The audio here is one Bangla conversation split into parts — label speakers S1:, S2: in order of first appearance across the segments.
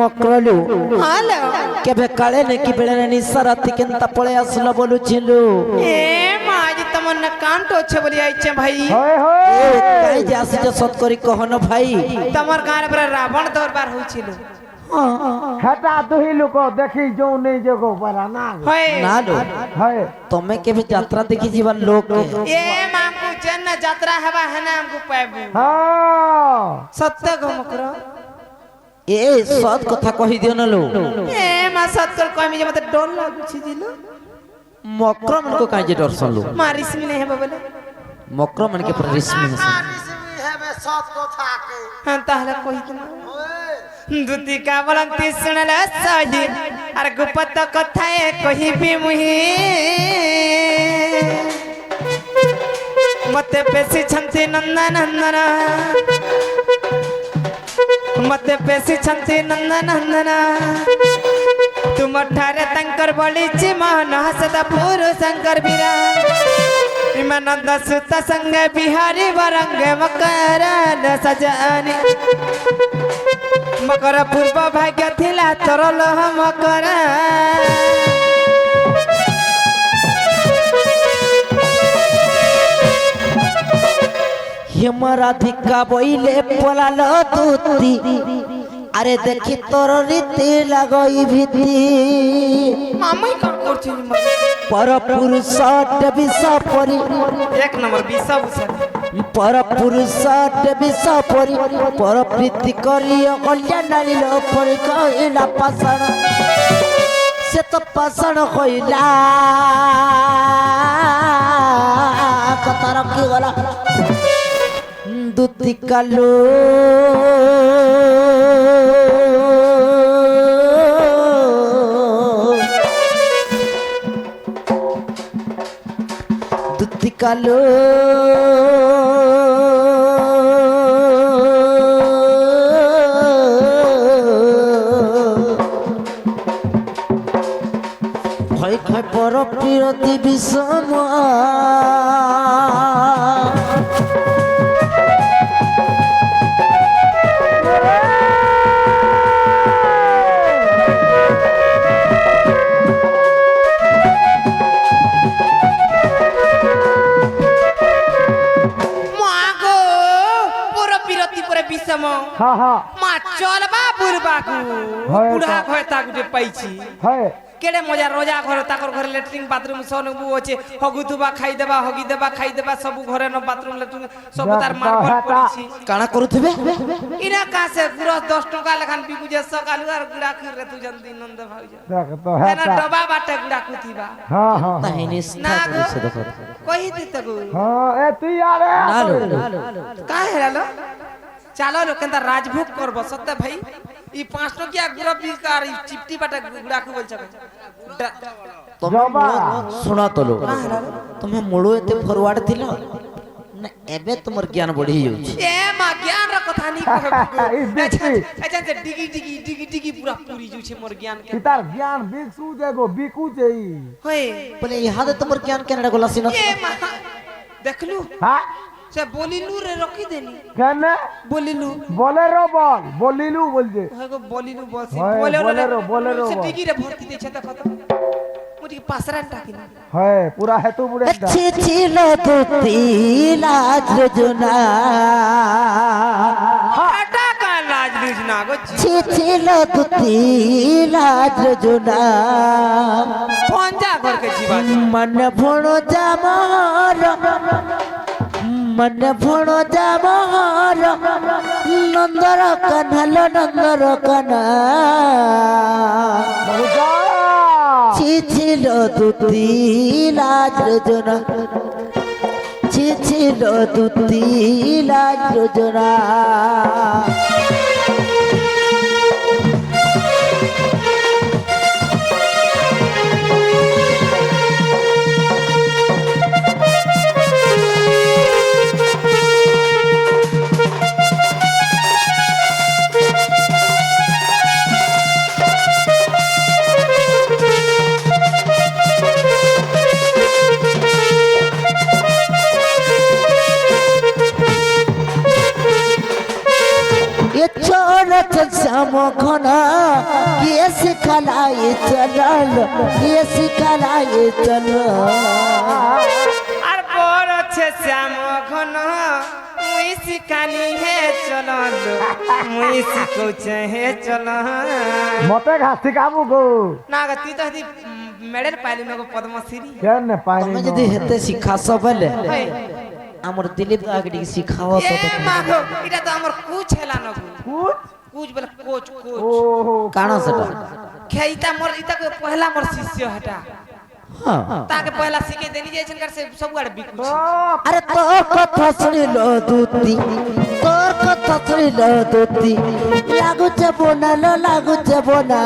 S1: ମକ୍ରଲୁ କେବେ କାଳେ ନେକି ବେଳରେ ନିଶା ରାତି କେନ୍ତା ପଳେଇ ଆସିଲ ବୋଲୁଛିଲୁ
S2: ଏ ମା ଆଜି ତମର ନା କାଣ୍ଟ ଅଛି ବୋଲି ଆଇଛେ ଭାଇ
S1: କାଇ ଯେ ଆସିଛ ସତ କରି କହନ ଭାଇ
S2: ତମର ଗାଁରେ ପୁରା ରାବଣ ଦରବାର ହୋଇছিল
S3: হেটা দুই লোক দেখি যৌ নেই যে গো পারা না
S2: হয়
S1: না লো
S3: হয়
S1: ତମେ କେବେ ଯାତ୍ରା ଦେଖି ଯିବା ଲୋକ
S2: ଏ ମା ଆମକୁ ଯେନ ଯାତ୍ରା ହେବା ହେନା ଆମକୁ ପାଇବୁ
S3: হ্যাঁ
S2: ସତ୍ୟ ଗମକର
S1: ଏ ସତ କଥା କହି ଦିଅ ନା लो
S2: ଏ ମା ସତ୍ୟ କଇମି ଯେ ମତେ ଡର ଲାଗୁଛି ଜିଲୁ
S1: ମକ୍ର ମାନଙ୍କୁ କାଇ ଯେ ଡରସନ लो
S2: ମାରିସିମି ନାହିଁ ହେବ ବୋଲେ
S1: ମକ୍ର ମାନକେ ପୁରା ରିସ୍ମି ହସନ
S2: ହଁ ତାହେଲେ କହିକି দুতি কাবলন্তি শুনলে সহি আর গুপত কথায়ে কহিবি মুহি মতে পেশি ছন্তি নন্দনন্দন মতে পেশি ছন্তি নন্দনন্দন তুম ঠারে তঙ্কর বলিছি মন হসদ পুরু শঙ্কর বীরা ইমানন্দ সুত সঙ্গ বিহারি বরঙ্গ মকর সজানি मकर पूर्व भाग्य थिला तरल मकर
S1: हेमराधिका बोइले पलाल दूती अरे देखी तोर रीति लगई भीति
S2: मामई कर करछि
S1: पर पुरुष विष परी
S2: एक नंबर विष भूषण
S1: पर पुरुष विष परी पर प्रीति करियो कल्याण नारी लो परी कहिला पाषाण से तो पाषाण कहिला कथा रखी गला दूती कालो दूती कालो भय खाय पर प्रियति विषम
S2: विषम
S3: হ্যাঁ হ্যাঁ
S2: मा चलबा बुरबाकू बुढ़ा घय ता गुटे पाइछि
S3: হয়
S2: केडे मजा रोजा घर ताकर घर लेट्रिन बाथरूम सोनबु ओचे हगुथुबा खाई देबा हगी देबा खाई देबा सब घरे न बाथरूम लेट्रिन सब तार मार्बल पड़िछि
S1: काना करूथबे
S2: इना का से गुरस 10 टका लखान बिकु जे सकालु आर गुडा खिर रे तू जल्दी नंद भाउजा
S3: দেখ তো
S2: एना
S3: হেটা
S2: डबा बाटे गुडा कुथिबा
S3: হ্যাঁ হ্যাঁ
S1: नहीं निष्ठा
S2: ना
S1: करे से देखो
S2: कहि दी तगु
S3: হ্যাঁ এ তুই আরে
S1: ना लो
S2: का हेरालो चलो लो केंदा राजभोग करबो सत्य भाई ई 5 टकिया गुरा बिकार ई चिपटी बाटे गुडा को बोल छबे
S1: तुम्हें सुना तो लो तुम्हें मुड़ो एते फॉरवर्ड थिलो ना एबे तुमर ज्ञान बढ़ी जाउछि
S2: ए मा ज्ञान र कथा नहीं कहबो अच्छा से डिगी डिगी डिगी डिगी पूरा पूरी जु छे मोर ज्ञान के
S3: তার জ্ঞান বিকসু যাগো বিকু যেই
S2: होय
S1: बोले यहाँ दे तुमर ज्ञान केनडा गोला सिनो
S2: ए मा देखलु
S3: হ্যাঁ
S2: से बोलिलु रे रखी देनी
S3: কেন
S2: बोलिलु
S3: বলেরো বল বলিলু বলছে
S2: होय बोलिलु बस
S3: होय, बोलेरो
S2: से
S3: बोल।
S2: डिगी रे भर्ती दे छे देखो तो मुझे पासरा टाकिना
S3: হয় পুরা হেতু বুড়ে
S1: अच्छी छिलो दूती लाज जुना
S2: हटा का लाज लुजना गो
S1: छी छिलो दूती लाज जुना
S2: पंजा घर के जीवा
S1: मन भणो जामर मन भणो जामर नंदर कन्हलो नंदर कना ছি ছিল দুতি লাজ যোজনা ছি ছিল দুতি লাজ যোজনা শ্যাম ঘনা सिखलाए चलल ये सिखलाए चल
S2: আর বড় আছে শ্যাম ঘন মুই শিখানি হে চলল মুই শিখৌছে হে চল
S3: মতে ঘাস শিখাবো গো
S2: না গো তুই তো হেদি মেডেল পাইলি নগো পদ্মশ্রী
S3: কেন পাইনি
S1: তুমি যদি হেতে শিখাস বলে
S2: হই
S1: আমার দিলীপ আগড়ি শিখাও তো
S2: এ মা গো এটা তো আমার কুছ হেলা নগো
S3: কুছ
S2: কুছ বলে কোচ কোচ
S3: ওহো
S1: কানা সেটা
S2: খেইতা মোর ইতা কো পহলা মোর শিষ্য হেটা
S1: হ্যাঁ
S2: তাকে পহলা শিখে দেনি যাইছেন কার সে সব আড়ে বিকুছ
S1: আরে তোর কথা শুনিল দুতি তোর কথা শুনিল দুতি লাগুছে বোনালো লাগুছে বোনা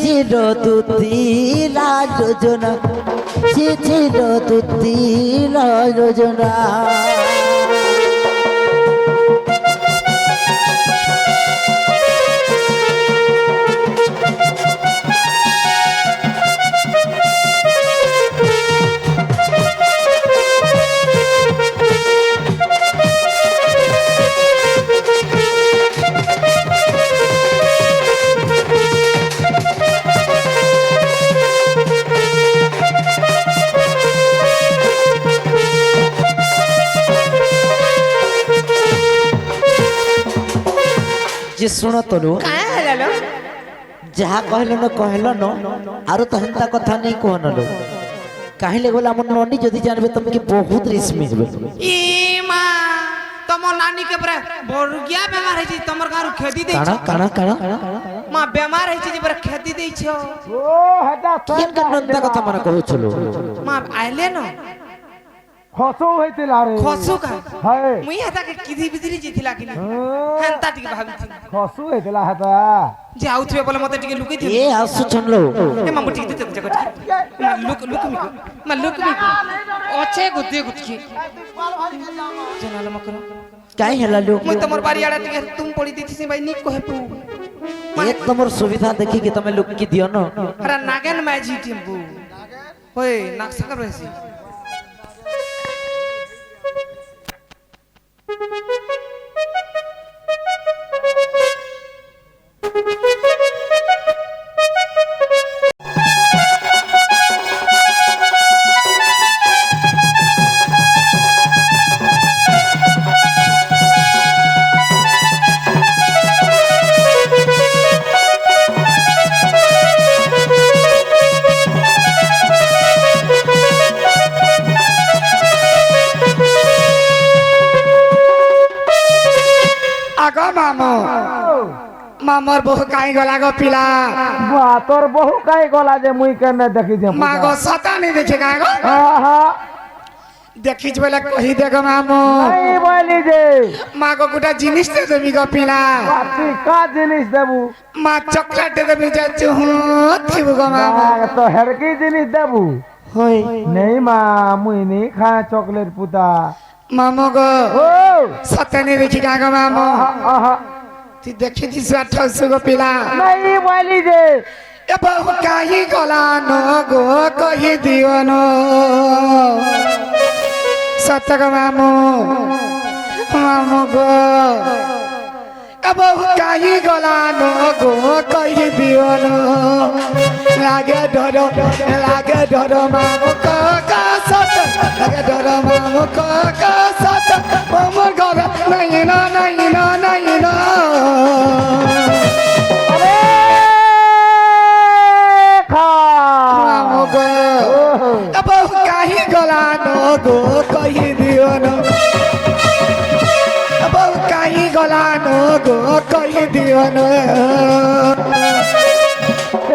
S1: ছিল দুতি লাল যোজনা ছিল দুতি লাল যোজনা যে শুনো তরু
S2: কায় হেলালো
S1: যাহা কহিল ন আরো তো হেন্তা কথা নেই কহনলো কাহিলে গলা আমার ননি যদি জানবে তোমাকে বহুত রেশমি যাবে
S2: ই মা তোমার নানি কে পরে বর্গিয়া বেমার হইছি তোমার গারু খেদি দেইছ
S1: কানা কানা কানা
S2: মা বেমার হইছি যে পরে খেদি দেইছ
S3: ও হেটা
S1: কেন কেন হেন্তা কথা মানে কହୁছিল
S2: মা আইলে ন
S3: খসু হইছিল আরে
S2: খসু কা
S3: হায়
S2: মুই হেতাকে কিধি বিধিরি যেতিলা কিনি হেন্তা টিকে ভাবিছি
S3: খসু হইছিল হেটা
S2: যে আউথবে বলে মতে টিকে লুকাই দিও
S1: এ আসু চনলো
S2: এ মামু টিকে দিতে জায়গা টিকে লুক লুক মিকো মা লুক মিকো অছে গুদে গুদকি জানালা মকর
S1: কাই হেলা লোক
S2: মুই তোমার বাড়ি আড়া টিকে তুম পড়ি দিছিস ভাই নিক কহে পু
S1: এ তোমার সুবিধা দেখি কি তুমি লোক কি দিও না
S2: আরে নাগেন মাঝি টিম্বু ওই নাকসাকা রইছি আগো মামু মামর বহু কাই গলা গো পিলা
S3: বা তোর বহু কাই গলা যে মুই কেনে দেখি যে
S2: মা গো সতানি দেখে গা গো
S3: আহা
S2: দেখিছ বলে কহি দেখো মামু
S3: এই বলি যে
S2: মা গো গোটা জিনিস দে দেবি গো পিলা
S3: তুই কা জিনিস দেবু
S2: মা চকলেট দে দেবি যা চুহু থিবু গো মামু
S3: তো হেরকি জিনিস দেবু
S1: হই
S3: নেই মা মুই নি খা চকলেট পুতা
S2: মামু গো
S3: ও
S2: সতানি দেখি গা গো মামু
S3: আহা আহা
S2: তুই দেখিছিস 1800 গো পিলা
S3: নাই বলি যে
S2: এ বহু কাহি গলা ন গো কহি দিও ন সত্য গো মামু মামু গো এ বহু কাহি গলা ন গো কহি দিও ন লাগে ডর মামু কা সত্য লাগে ডর মামু কা সত্য মামুর ঘর নাই না
S3: আরে খা
S2: মামু গো এ বহু কাহি গলা ন গো কহি দিও ন এ বহু কাহি গলা ন গো কহি দিও ন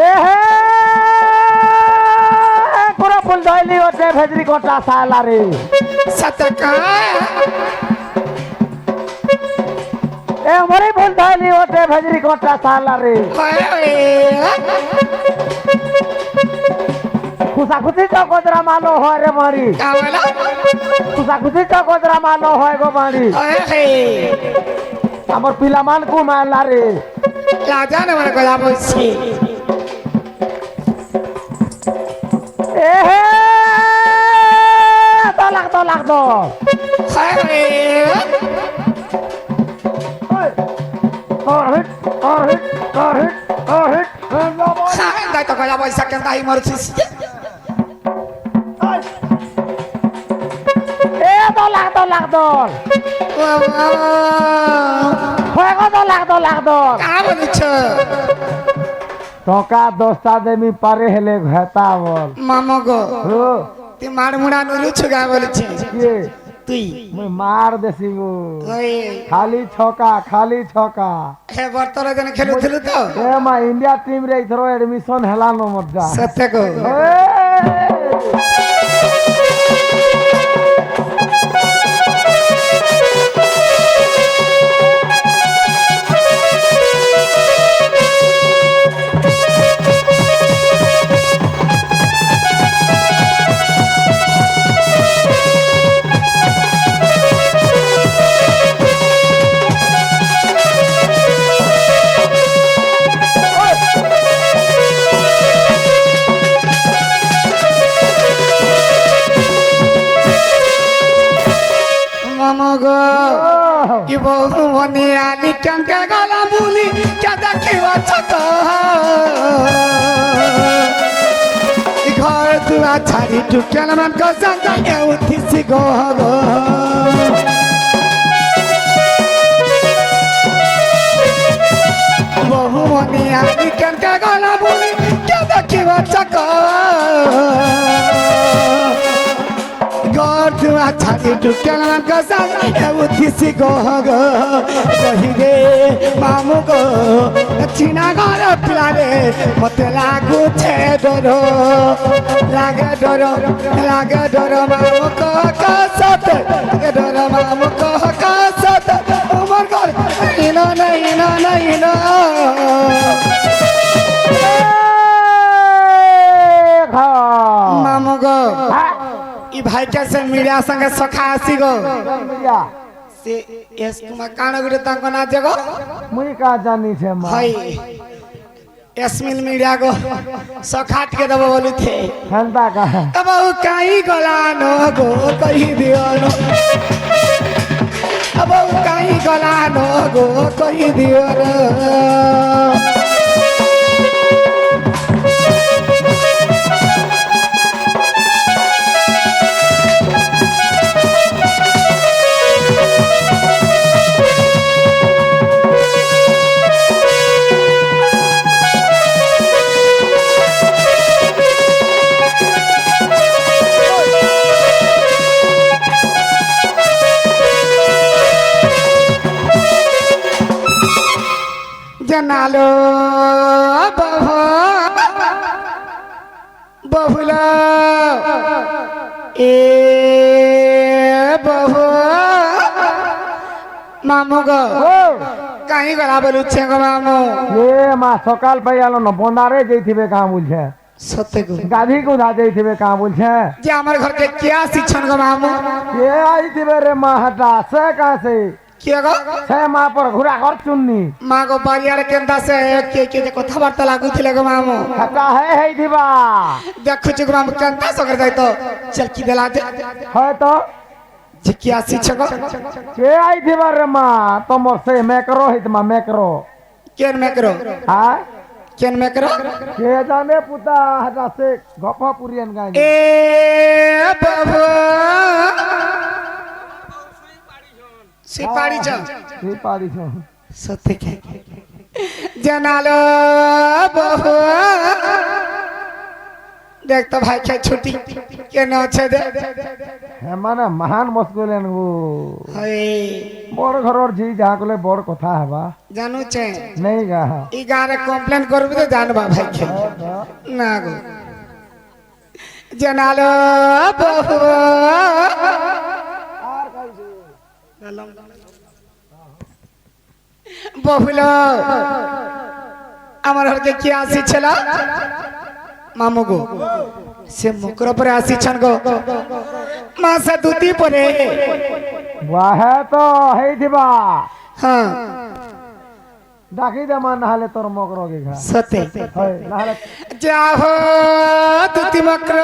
S3: এ হে পুরা ফুল ধইলি ওতে ভেজরি কোটা সালা রে
S2: সতকা
S3: এ মরে ফুল ধইলি ওতে ভেজরি কোটা সালা রে খুশা খুশি চকদরা মালো হয় রে মারি
S2: কাওলা
S3: খুশা খুশি চকদরা মালো হয় গো মারি আমার পিলা মান কু মারলা রে
S2: রাজা না মানে গলা বলছি
S3: এ হে তো লাগতো হিট কর হিট কর হিট কর হিট
S4: দাই তো কয়া পয়সা কেন দাই মরছিস
S3: এ দল হয়ে গো দল
S4: কা বলিছ
S3: টকা 10টা দেমি পারে হেলে ঘেতা বল
S4: মামা গো
S3: হো
S4: তুই মাড়মুড়া নুলুছু গা বলছিস
S3: কে
S4: তুই
S3: মুই মার দেছি গো
S4: ওই
S3: খালি ছকা
S4: হে বর্তর জন খেলুଥିଲୁ তো
S3: এ মা ইন্ডিয়া টিম রে ইথর এডমিশন হেলানো মজা
S4: সত্য গো মামা গো কি বহু মনে আলি কাঙ্কে গলা মুলি কে দেখিবা ছত ঘর দুয়া ছাড়ি টুকেল মান কসঙ্গা এ উঠিছি গো গো বহু মনে আলি কাঙ্কে গলা মুলি কে দেখিবা ছত গর্দুয়া ছাড়ি টুকেল মান কসঙ্গা এ উঠিছি গো গো কহিরে মামু গো চিনা ঘর পিলারে মতে লাগুছে ডর লাগে ডর মামু কো কসত ডর মামু কো কসত উমর ঘর ইনো নাই মামু গো ই ভাই कैसे मीडिया संगे सखा आसी गो से एस कुमार कान गुरे तांको ना जगो
S3: मुई का जानी छे मा
S4: हाय एसमिल मीडिया गो सखाट के दबो बोलु थे
S3: खंता का
S4: अब काई गला नो गो कहि दियो नो अब काई गला नो गो कहि दियो नो जनालो बहुला ए बहु मामू गो कहीं गला बोलुछे गो मामू
S3: ए मा सकाल पाइलो न बंदारे जइथिबे का बुझे
S4: सत्य गो
S3: गाधी को धा जइथिबे का बुझे
S4: जे हमर घर के क्या शिक्षण गो मामू
S3: के आइथिबे रे मा हटा से का से
S4: के गो
S3: से मा पर घुरा घर चुन्नी
S4: माँ गो बारियार केंदा से के जे कथा वार्ता लागुथिले गो मामू
S3: हटा है दिबा
S4: देखु छु गो मामू केंदा सगर जाय तो चल की देला दे
S3: है तो
S4: जे क्या शिक्षक
S3: के आइथिबे रे मा तमर से मैक्रो हित मा मैक्रो
S4: केन में करो
S3: हां
S4: केन में करो
S3: के जाने पुता हटा से गपा पुरियन गाय
S4: ए बाबू सिपाड़ी जा
S3: ही पाड़ी छो
S4: सत्य के जनालो बहु देख तो भाई के छुट्टी के न छे दे
S3: हे माने महान मस्कुलेन गो
S4: हाय
S3: बड़ घरर जी जहा कोले बड़ कथा हेबा
S4: जानू छे
S3: नहीं गा
S4: ई गारे कंप्लेन करबे तो जानबा भाई के ना गो जनालो बहु बहुलो আমার ঘরকে কি আসিছিল মামু গো সে মুকর পরে আসিছন গো মাসে দুতি পরে
S3: वाहे तो है दिबा
S4: হ্যাঁ
S3: डाकी दे मान हाले तोर मकरो के घा
S4: সতে
S3: है नाले
S4: যাহো দুতি মকর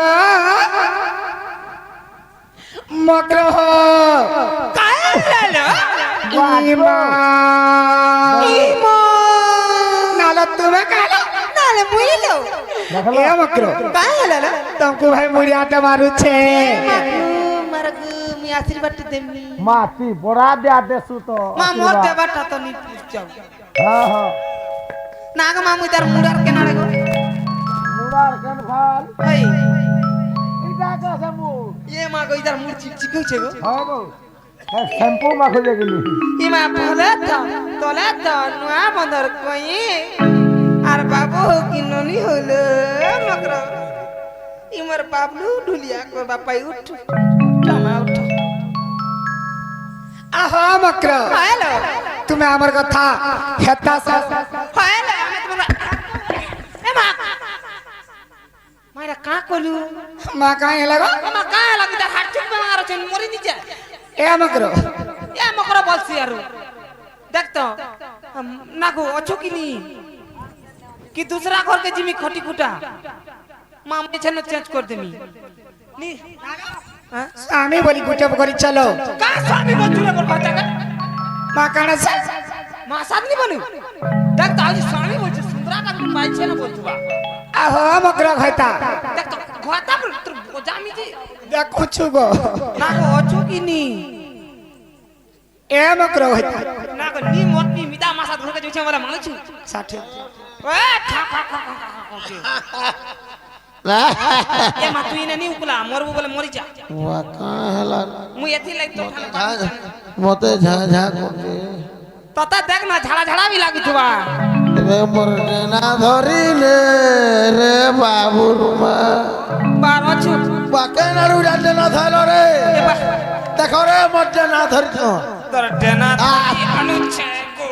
S4: মকর
S2: काय झालं
S4: ইমা ইমা माला तुम्हें कहला
S2: নালে বুইলো
S3: দেখলো
S4: ए मकरो
S2: কাই হলো
S4: तुमको भाई मुड़ियाटा मारू छे
S2: মারগু মি আশীর্বাদ দেমি
S3: মাতি বড়া দেয়া দেসু তো
S2: মা মোর দেবাটা তো নি যাও
S3: হ্যাঁ হ্যাঁ
S2: নাগ মা মুই তার মুড়ার কেনারে গো
S3: মুড়ার কেন ভাল
S2: এই
S3: এটা কাছে মু
S2: এ মা গো ইদার মুড় চিকচিক হইছে গো
S3: হ্যাঁ গো শ্যাম্পু মা খুঁজে গেলি
S2: ই মা ভলে তো নুয়া বন্দর কই আর বাবু কিননি হলো মকর ইমর বাবলু ঢুলিয়া কো বাপাই উঠ টমা উঠ
S4: आहो मकरो
S2: হ্যালো
S4: तुम्हें आमर कथा हेता सा
S2: হ্যালো আমি তোমার এ মা মারা কা কলু
S4: मां काहे लगो
S2: মা কা লাগি তার হাত চুপ মারা চল মরি দিছে
S4: ए मकरो
S2: এ মকর বলছি আর দেখ তো নাগো অছো কিনি कि दूसरा घर के जिमी खटी खुटा मां मुझे छन चेंज कर देमी नी हां
S4: स्वामी बोली गुटब करी चलो
S2: का स्वामी बचुरे कर भाता का
S4: मां काना सा
S2: मां साथ नहीं बनु देख तो आज स्वामी बोलছে सुंदरा का भी पाइ छे ना बोलतुबा
S4: आहो मकरो खैता
S2: देख तो घोता पर तो जामी जी
S4: देख कुछ गो
S2: ना को अछु कि नी
S4: ए मकरो खैता
S2: ना को नी मोत नी मिदा मा साथ घर के जोछे वाला मांगछु
S4: 60
S2: ए खा खा खा खा ए मा तू इने नी उकला मरबो बोले मरि जा
S1: वा का हला
S2: मु एथि लाइक तो खाना
S1: मते झा झा करके
S2: तता देख ना झाड़ा झाड़ा भी लागिथुबा
S1: रे मोर ना धरी ले रे बाबुरमा
S2: बारो छु
S1: बाके नाडू जाते ना थालो रे
S2: ए बा
S1: देखो रे मते ना धरी तो
S2: तोर डेना अनुच्छे गो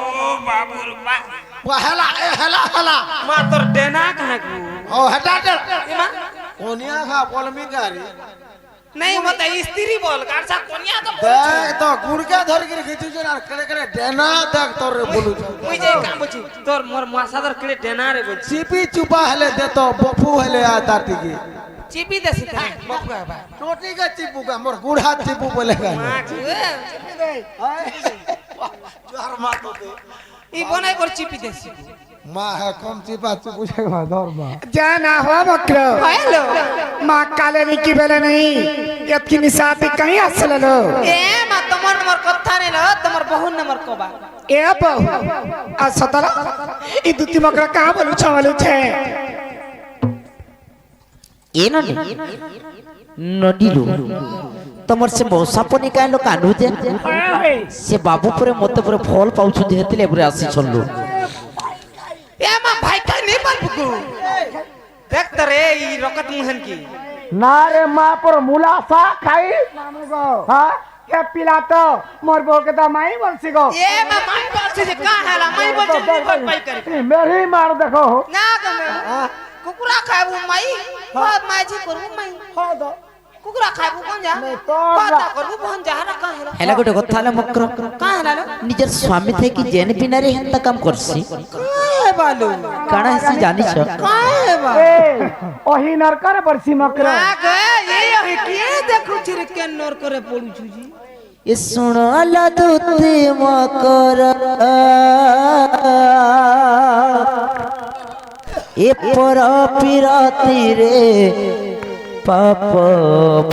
S2: बाबुर बा
S1: वा हला ए हला हला
S2: मा तोर डेना कहां को
S1: ओ हटा दे
S2: ए मा
S1: कोनिया खा पलमी गारी
S2: नहीं मते स्त्री बोल कासा कोनिया तो
S1: देख तो गुड़के धर के खिचु जे ना करे करे डेना देख तोर रे बोलू
S2: मुई जे काम बची तोर मोर मासादर केले डेना रे बोल
S1: सीपी चुपा हले दे तो बफू हले आ ताती की
S2: चिपी देसी करे बफुआ बा
S1: टोटी का चिपू का मोर गुड़ा चिपू बोलेगा
S2: मा छु
S1: जोहर मातो दे
S2: ई बनाई कर चिपी देसी
S1: मां है कम चिपा चिपू
S3: पूछे धर मा
S4: जाना हो मकरो
S2: हेलो
S4: मां काले नी की बेले नहीं यतकी निसाती कहीं असल लो
S2: ए मा तमर नंबर कथा ने ल तमर बहु नंबर कोबा
S4: ए बहु आ सतला ई दुती मकरा कहां बोलू छवालू छे
S1: ए नडीलु तमर से मौसापनी कालो कांडू दे से बाबू पुरे मते पुरे फल पाउछु जेतेले पुरे आसी छल्लु
S2: ए मा भाई का नहीं बन बुकु देख तरे ई रकत मुहन की
S3: ना रे मां पर मुलासा खाई हां
S4: के पिला तो मोर बो के तो माई बोलसी गो
S2: ए मा माई बोल से का हला माई बोल से बोल पाई करे
S3: मेरी मार देखो
S2: ना गमे कुकुरा खाबू माई बहुत माई जी करबू माई
S3: हो दो
S2: कुकुरा खाबू कोन जा
S3: नहीं तो
S2: पता करबू कोन जा ना का हला
S1: हेला गोटे कथा हला मकर
S2: का हला
S1: निजर स्वामी थे कि जेन बिना रे हंता काम करसी
S2: काय बालू
S1: काना हसी जानी छ
S2: काय बा
S4: ए ओही नरकर बरसी मकरो
S2: ना गे ये के देखु छिर के नर करे पड़ू छु जी
S1: ए सुनला दुती मकर ए पर पिरती रे पाप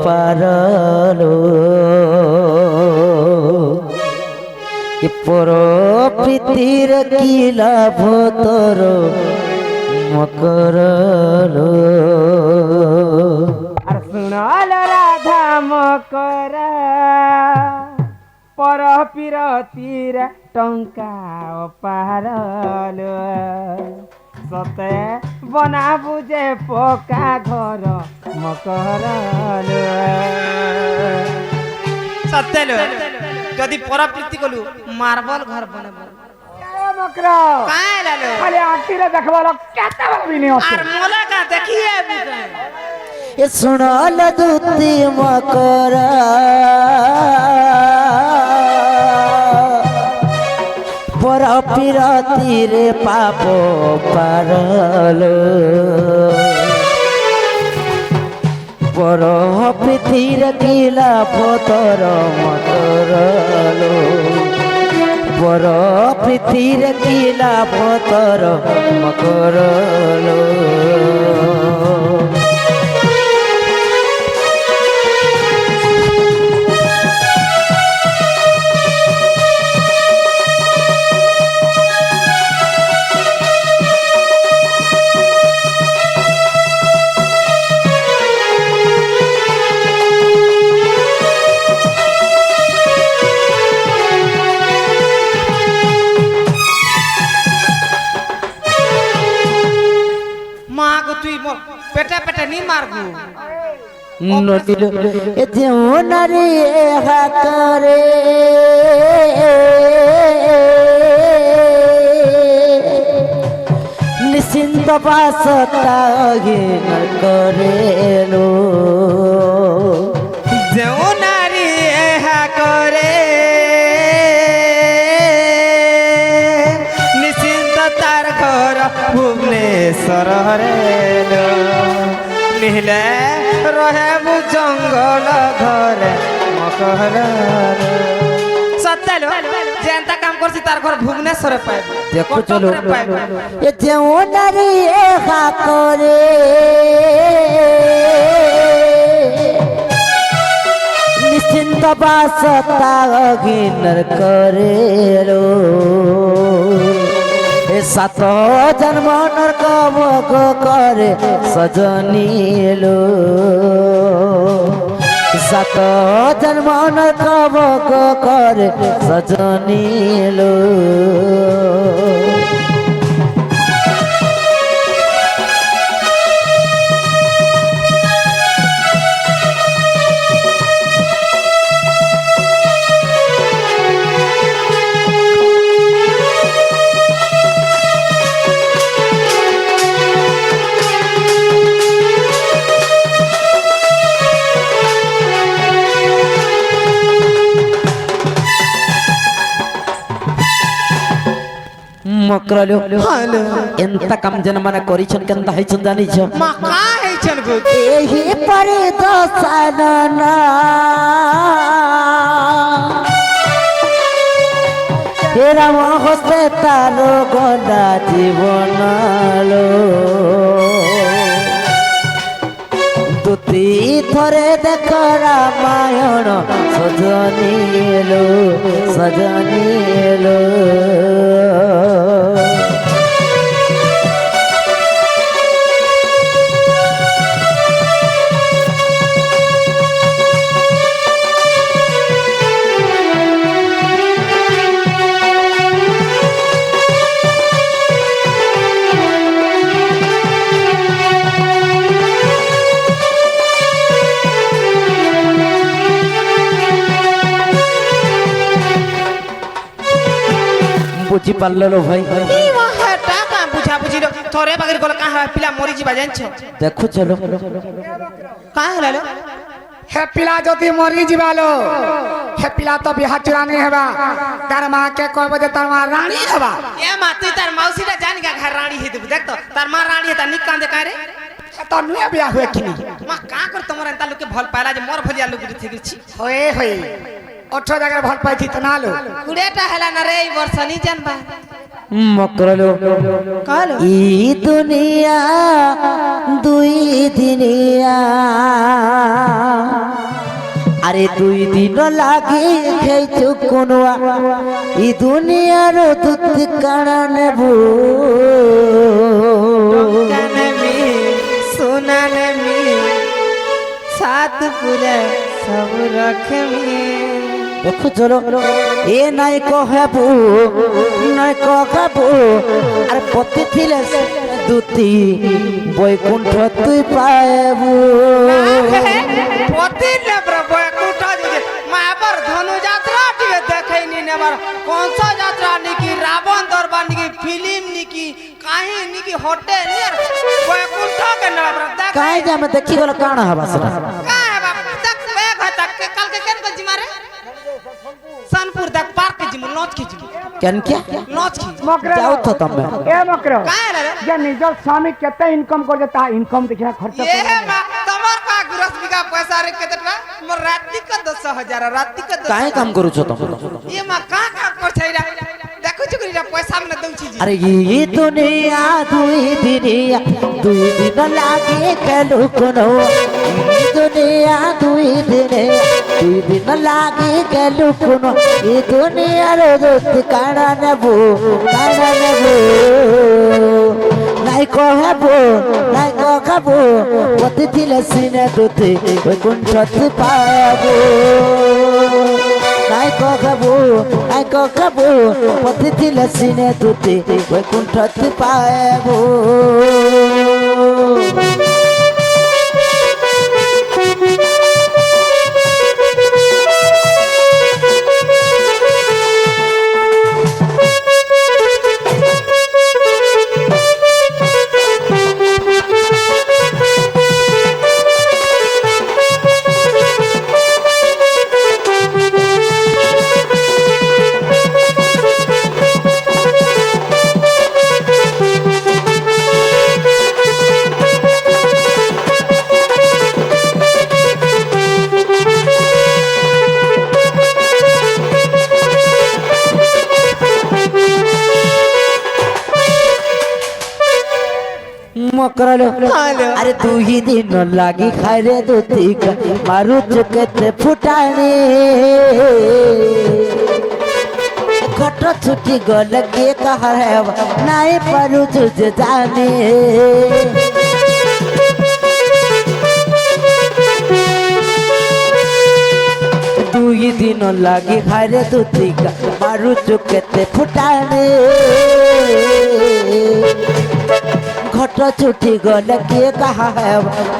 S1: पारलो ए पर प्रीतिर की लाभ तोर मकरलो
S4: सुनल राधा मकर पर पिरतीर टंका पारल सते बना बुझे पका घर मकरल
S2: सत्य लो जदी परा प्रीति कलु मार्बल घर बने
S4: मकरो
S2: काय लालो
S4: खाली आंटी रे देखवालो केते बल भी नहीं होते
S2: आर मोला का देखिए
S1: ए सुनल दुती मकर पर पिरती रे पाप पारल पर प्रीतिर किला पतर मकरल পর প্রীতিরে কি লাভ তর মকরলো
S2: মা গো তুই পেটে পেটে নি মারগু
S1: নদীল এ যেমন রে হাতরে নিশ্চিন্ত বাসতা করেলো
S2: যেও নারী এহা করে নিশ্চিন্ত তার ঘর ভুবনেশ্বর রে নিহলে রহে মু জঙ্গল ঘরে মকর সত্যালো যেন্তা কাম করছি তার ঘর ভুবনেশ্বরে পাইব
S1: দেখো চলো
S2: পাইব
S1: এ যেমন রে হাতরে নিশ্চিন্ত বাসতা করেলো এ সাত জন্ম নরক ভোগ করে সজনীলো সাত জন্ম নরক ভোগ করে সজনীলো মকরলো ఎంత కమ్ జనమన కొరిచన్ కింద హైచన్ జానిచ
S2: মা কা হেইছেন গো
S1: এহি পরে দোসানা তেরা মহস্তে তালো গলা জীবনালো দুতি থরে দেখ রামায়ণ সজনীলো সজনীলো বুঝি পারলো ভাই
S2: ই মহাটা কা বুঝা বুঝি থরে বাগের গলা কা পিলা মরি ଯିବା জানছ
S1: দেখো চলো
S2: কা হলালো
S4: हे पिला जदि मरी जीवालो हे पिला तो बिहा चुरा नहीं हेबा तार माँ के कहबो जे तार माँ रानी हेबा
S2: এ মা তুই তার মাউসিটা জানি গা ঘর রানী হে দেব দেখ তো তার মা রানী হে তা নিক কান্দে কারে
S4: तो नुए बिया हुए किनी
S2: মা কা কর তোমার এন্তা লোকে ভাল পাইলা যে মোর ভলিয়া লোক থেকে গেছি
S4: होए होए 18 जगह भल पाई थी तना लो
S2: কুড়েটা হেলা না রে এই বর্ষ নি জানবা
S1: মকরলো
S2: কালো
S1: ই দুনিয়া দুই দিনিয়া আরে দুই দিন লাগি খেয়েছো কোনোয়া ই দুনিয়ার দুধ কানা নেবো
S2: কানে মি সোনানে মি সাত পুরে সব রাখে মি
S1: দেখো চলো এ নাই কহেবু নাই কহেবু আর পতি থিলে দুতি বৈকুণ্ঠ তুই পাইবু
S2: পতি লেব্র বয়কুটা যে মায়াবার ধনু যাত্রা টিকে দেখাইনি নেবার কোনস যাত্রা নিকি রাবণ দরবার নিকি ফিল্ম নিকি কাহি নিকি হটে নির বয়কুণ্ঠ কে নেবার দেখ
S1: কাই যে আমি দেখি গেল কানা হবা সেটা
S2: কাহে বাপ দেখ বেগ হতা কে কালকে কেন কো জিমারে सनपुर तक पार्क के जिम नोच की जिम
S1: কেন কে
S2: नोच की
S4: मकरो
S1: যাও তো তুমি
S4: ए मकरो
S2: काहे रे
S4: जे निजर स्वामी केते इनकम कर देता इनकम देखिया खर्च
S2: ये मा तमर का गुरस बिका पैसा रे केतटा मोर राती का 10000 राती का 10,000
S1: কাই কাম করুছো তুমি
S2: ये मा का कर छैरा
S1: আরে ই দুনিয়া দুই দিন লাগে গেল কোনো ই দুনিয়া দুই দিন লাগে গেল কোনো এই দুনিয়ার দোস্ত কাড়া নেব নাই কহাবো পথে দিলে সিনে দুতে ওই কোন সত পাবো নাই কহাবো পথে দিলে সিনে দুতে ওই কোন সত পাবো মকরালো আরে দুই দিন লাগি খাইরে দুতিকা মারু চোখেতে ফুটানি ঘট ছুটি গল কে কাহার নাই পারু তুঝে জানে দুই দিন লাগি খাইরে দুতিকা মারু চোখেতে ফুটানি ঘট ছুটি গলে কে কাহা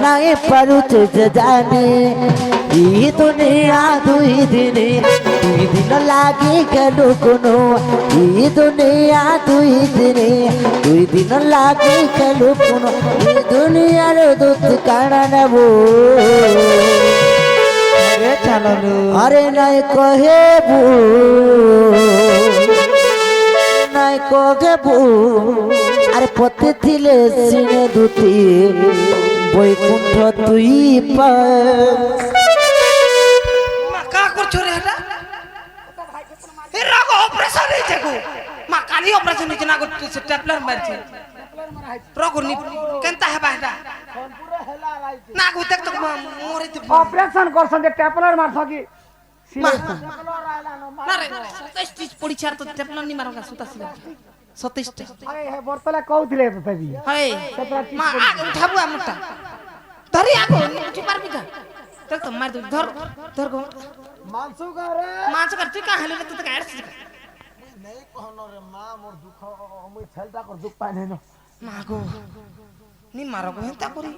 S1: নাই পারু তুঝে জানে ই দুনিয়া দুই দিন লাগি গেল কোনো ই দুনিয়া দুই দিন লাগি গেল কোনো এই দুনিয়ার দুধ কাড়া নেব আরে নাই কহেবু নাই কহেবু আরে পথে দিলে সিনে দুটি বৈকুণ্ঠ তুই
S2: মা কা করছো রে এটা এ রাগ অপারেশন হইছে গো মা কালি অপারেশন হইছে না করতে স্টেপলার মারছে রগনি কেনতা হেবা এটা না গো দেখ তো মরে তো
S3: অপারেশন করছন যে টেপলার মারছ কি
S2: না রে 27 পড়িছে আর তো স্টেপলার নি মারগা সুতাছিল 27টা
S3: আরে হে বর্তলা কউଥିଲେ তথাপি
S2: হাই মা আগ উঠাবো আমটা ধরি আগ উঠি পারবি না দেখ তো মার ধর গো মাংস কর তুই কা হেলে তো কা আরছি
S3: নেই কহনো রে মা মোর দুঃখ মুই ছেলটা কর দুঃখ পাই নাই
S2: মা গো নি মারো গো হেতা করি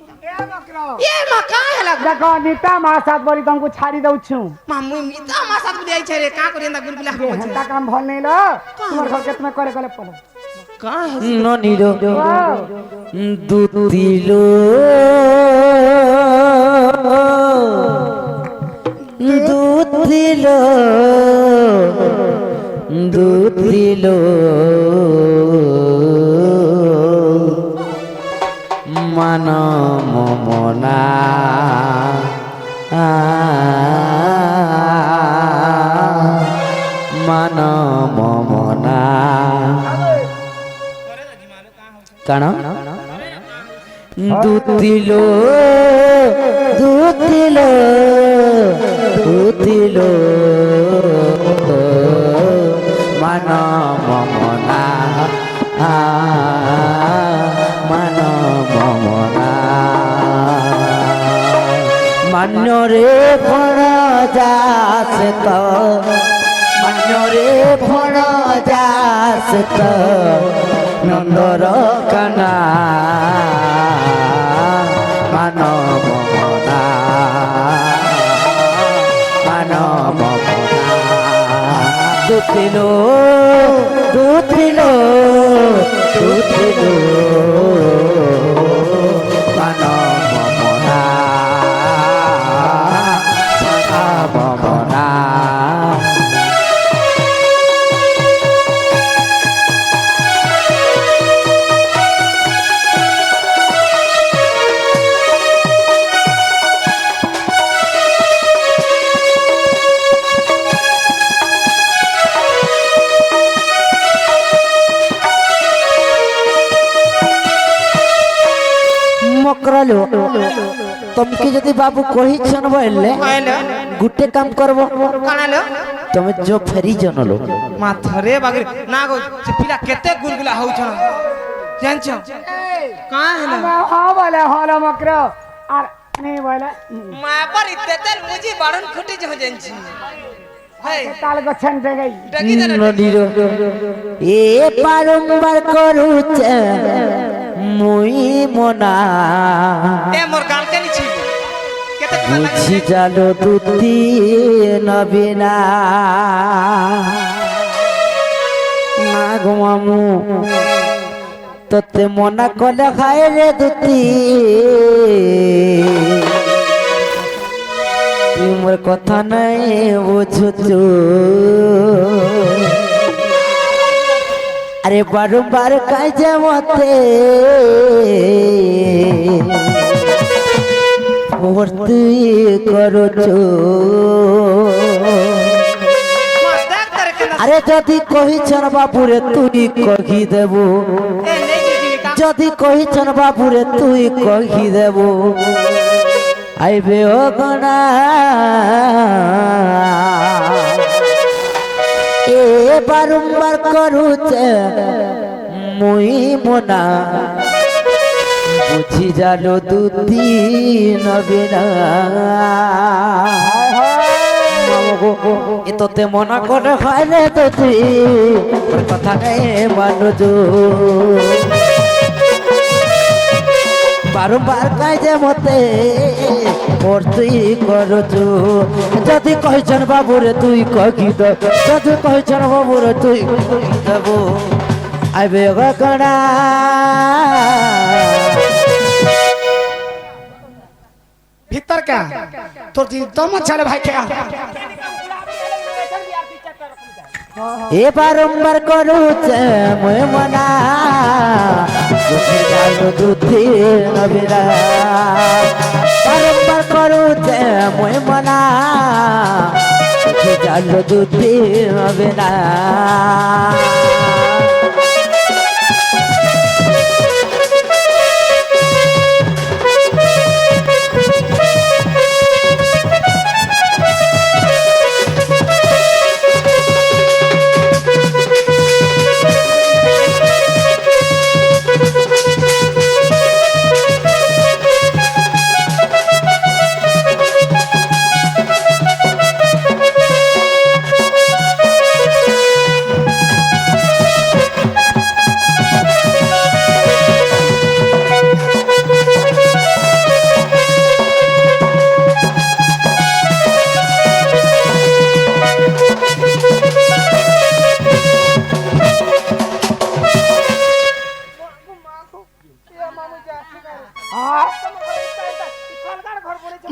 S3: এ মা কা হেলা দেখো নিতা মা সাত বলি तुमको ছাড়ি দউछु
S2: মা মুই মিতা মা সাত বলি আইছে রে কা করি না গুলবিলা হবো
S3: হেতা কাম ভাল নাই লো তোমার ঘর কে তুমি করে গলে পড়ো
S2: কা
S1: ননিরো দুতিলো মান মমনা মান মমনা কানা দুতিলো মান মমনা মান মমনা মান্যরে ফণ যাস তো মান্যরে ফণ যাস তো নন্দর কানা মান মমনা মান মমনা দুতিলো মান মমনা মমনা কলো তুমি যদি বাবু কহিছন বললে
S2: কইলো
S1: গুটে কাম করব
S2: কানালো
S1: তুমি जो फेरी जनलो
S2: মা ধরে বাগরে না গো সে পিলা কেতে গুলগুলা হউছ জানছ কাঁ হেলা
S4: हाँ बोले हलो मकरो और नहीं बोले
S2: মা पर इते तेल मुझे बाड़न खुटी जो जानছি हे
S4: ताल गछन दे गई
S2: डगी दे
S1: নদীর এ বারংবার করুছে মুই মনা
S2: এ মোর গাল কে নিছি কেতে খুলা
S1: বুঝি
S2: লাগছে
S1: জালো দুতি নবীনা না গো মামু তোতে মনা কলে খায় রে দুতি তুই মোর কথা নাই বুঝুছু আরে বারবার কাজে মতে ভর্তি করছো
S2: মা দেখ তারে কেনা
S1: আরে যদি কহিছন বাবুরে তুই কহি দেব
S2: এ নেই দিবি কা
S1: যদি কহিছন বাবুরে তুই কহি দেব আইবে ও গনা এ বারংবার করুছে মুই মনা বুঝি জালো দুতি নবীনা এ তোতে মনা করে হয় রে তুই কথা নেই মানুষ বারবার কাজে মতে ওর তুই করছু যদি কহিছন বাবুরে তুই কহি দেব যদি কহিছন বাবুরে তুই কহি দেব আইবে গড়া
S4: भीतर क्या তোর দিদি তো মছালে ভাই क्या
S1: এ বারম্বার করুছে মই মনা বুঝি জালো দুধি নবীরা বারম্বার করুছে মই মনা বুঝি জালো দুধি নবীরা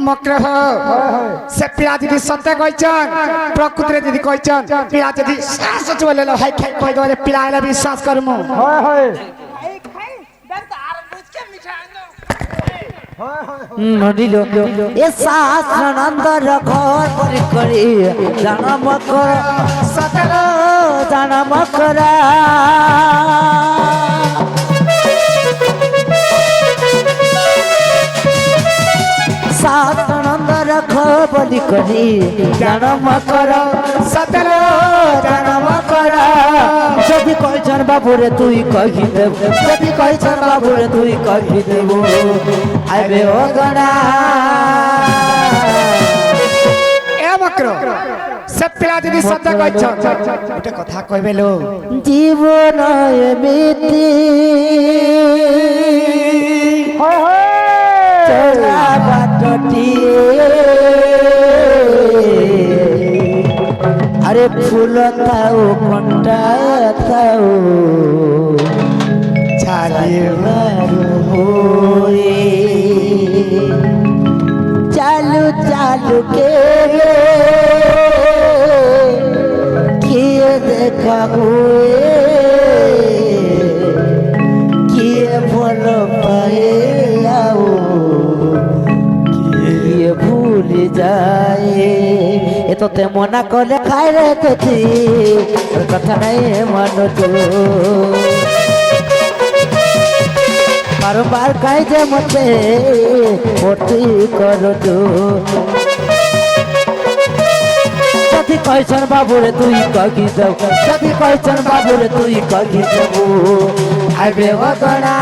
S4: मकर से पिला दीदी सत्य कहचन प्रकृति दीदी कहचन पिला दीदी सास सच बोले लो हाय खाई कोई दो पिला ले विश्वास करमु
S3: হয় হয়
S1: নদীল এ শাস্ত্রানন্দর ঘর পরি করি জানম কর সকল জানম করা শাস্ত্রানন্দর ঘর বলি করি জানম কর সকল জানম করা যদি কইছন বাবুরে তুই কহি দেব যদি কইছন বাবুরে তুই কহি দেব আইবে ও গড়া
S4: ए मकर से पिला दीदी सत्य कहचन गोटे कथा कहबे लो
S1: জীবন এমিতি
S3: হয় হয়
S1: চলা বাটটি আরে ফুল থাও কন্টা থাও
S4: चालिए
S1: होए चालू चालू के रे किए देखा हुए किए भल पाए आओ किए भूल जाए এ তোতে মনা করে খাই রে তুই কথা নাই মন তো বারবার কাই যে মতে অতি করতু যদি কইছন বাবুরে তুই কহি দেব যদি কইছন বাবুরে তুই কহি দেব আইবে গনা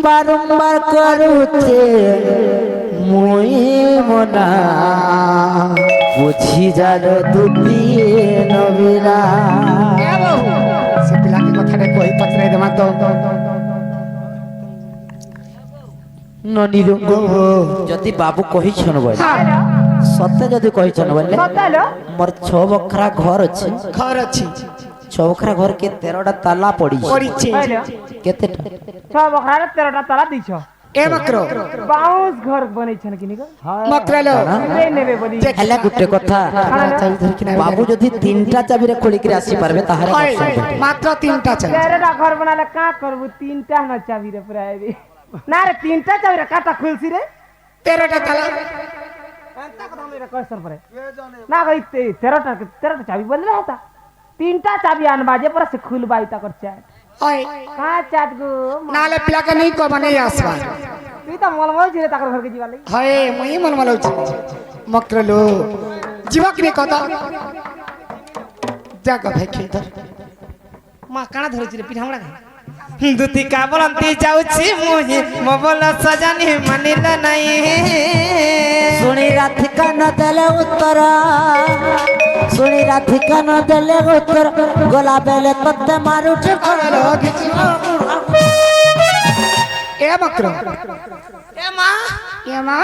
S1: বারম্বার করুছে মুই মনা বুঝি যার দুটি নবীরা
S4: সে পিলাকে কথাটা কই পত্রাই দেমা তো
S1: ননিলু যদি বাবু কহিছন বলে সত্যি যদি কহিছন বলে মোর 6 বখরা ঘর আছে
S4: ঘর ଅଛି
S1: 6 বখরা ঘর কে 13টা তালা পড়ি
S4: পড়িছে
S1: কেতেটা
S3: 6 বখরারে 13টা তালা দিছ
S4: এ মক্র
S3: বাউস ঘর বনাইছেন কিনি গো
S4: মক্রলো
S3: রে নেবে বলি
S1: হেলা গুটে কথা বাবু যদি 3টা চাবিরে খোলি করে আসি পারবে তাহলে
S4: হয় মাত্র 3টা চাই
S3: 13টা ঘর বানালে কা করব 3টা না চাবি রে প্রায় না রে 3টা চাবি রে কাটা খুলছি রে
S4: 13টা তালা
S3: এন্তা কথা মেরে কইছর পরে না কই 13টা চাবি বললে হতা 3টা চাবি আনবা যে পরে সে খুলবা ইতা করছে
S4: হয়
S3: কা চাট গো
S4: নালে পিলাকে নেই কো মানে আসবা
S3: তুই তো মলমল ছিলে তাকর ঘরকে ଯିବା লাগি
S4: হয় মই মন মালাউছি মক্রলো জীবক নে কথা জাগা ভাই কি ধর
S2: মা কানা ধরেছি রে পিঠামড়া দুতি কা বলন্তি যাଉଛି মুহি ମୋ ବୋଲ ସଜାନି ମାନିଲା ନାହିଁ
S1: শুনি রাধিকা ন দেলে উত্তর শুনি রাধিকা ন দেলে উত্তর গোলা বেলে ততে মারুছে
S4: আলো কিছু এ মক্র
S2: ଏ ମା
S4: এ মা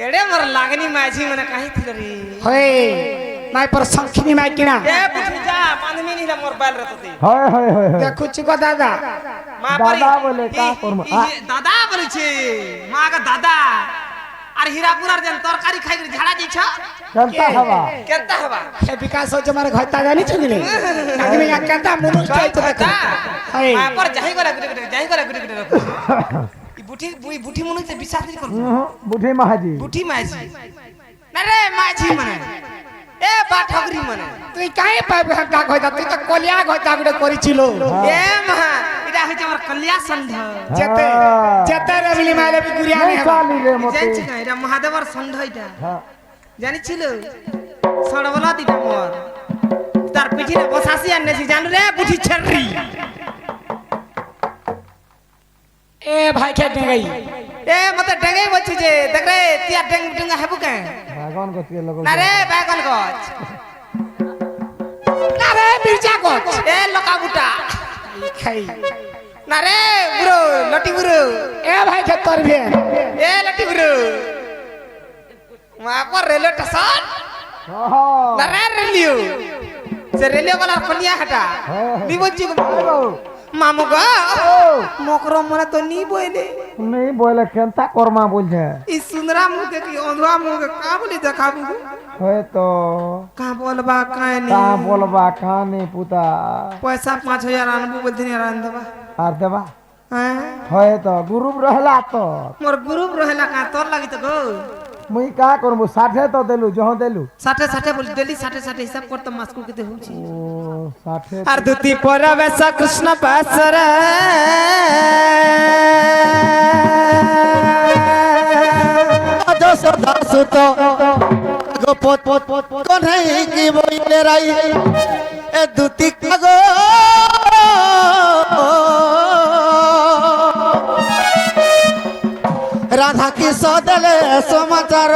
S2: ଏଡେ ମୋର ଲାଗନି ମାଝି ମାନେ କାହିଁ ଥିଲ ରେ
S4: হয় মাই পর সংখিনী মাই কিনা
S2: ଏ ବୁଝି যা ବାନ୍ଧମି নি মোর বাল রে ততে
S3: হয় হয় হয়
S4: দেখুছি গো দাদা
S2: মা
S3: দাদা বলে কা করব
S2: দাদা বলেছে মা কা দাদা আর হীরাপুরার যেন তরকারি খাই করে ঝাড়া দিছ
S3: চলতা হবা
S2: কেনতা হবা
S4: হে বিকাশ হচ্ছে মার ঘরটা জানি চলিলে আমি একাটা মনুষ চাই তো দেখো হয়
S2: মা পর যাই গলা গুটি গুটি রাখো ই বুঠি মনুতে বিশ্বাস নি করব
S3: বুঢ়ী মাহাজি
S2: বুঠি মাঝি না রে মাঝি মানে এ বা ঠগরি মানে
S4: তুই কাই পাবে হাটা ঘইতা তুই তো কলিয়া ঘইতা গুড়ে করিছিল
S2: এ মা এটা হইছে আমার কলিয়া সন্ধ
S4: যেতে যেতে রে মিলি মাইলে বি গুরিয়া নে হেবা
S3: চালি রে মতে
S2: জানিছ না এটা মহাদেবর সন্ধ এটা জানিছিল সড়বলা দিটা মোর তার পিঠিরে বসাসি আনছি জানু রে বুঠি ছড়রি
S4: এ ভাই কে গই
S2: এ মতে ডেঙ্গাই বলছি যে দেখ রে তিয়া ডেঙ্গা হেবু কে
S3: ভাগন গতি লোক
S2: না রে বাগন গছ
S4: না রে মির্জা গছ
S2: এ লকা বুটা
S4: খাই
S2: না রে বুড়ো লটি বুড়ো
S4: এ ভাই কে তোর ভে
S2: এ লটি বুড়ো মা পর রেলওয়ে স্টেশন না রে রেলিও সে রেলিও वाला কনিয়া হাটা নি বলছি মামু গো মকর মনে তো নি বইলে
S3: নেই বলে কেনতা কর্মা বলছে
S2: ই সুন্দরা মুখে কি অন্ধা মুখে কা বলি দেখাবু
S3: হয়তো
S2: কা বলবা কায় নি
S3: তা বলবা কানে পুতা
S2: পয়সা 5000 আনবু বলদিন আন দেবা
S3: আর দেবা
S2: হ্যাঁ
S3: হয়তো গ্রুপ রহলা তো
S2: মোর গ্রুপ রহেলা কা তোর লাগি তো গো
S3: মুই কা করবো 60 তো দেলু জহ দেলু
S2: 60 বলি ডেলি 60 হিসাব করতে মাসকু কেতে হউছি
S3: ও 60
S2: আর দুতি পরবেশ কৃষ্ণ পাসর
S1: দশ দশ তো গোপত পত পত কোনে কি বইলে রাই এ দুতি কাগো রাধা কি সদলে সমাচার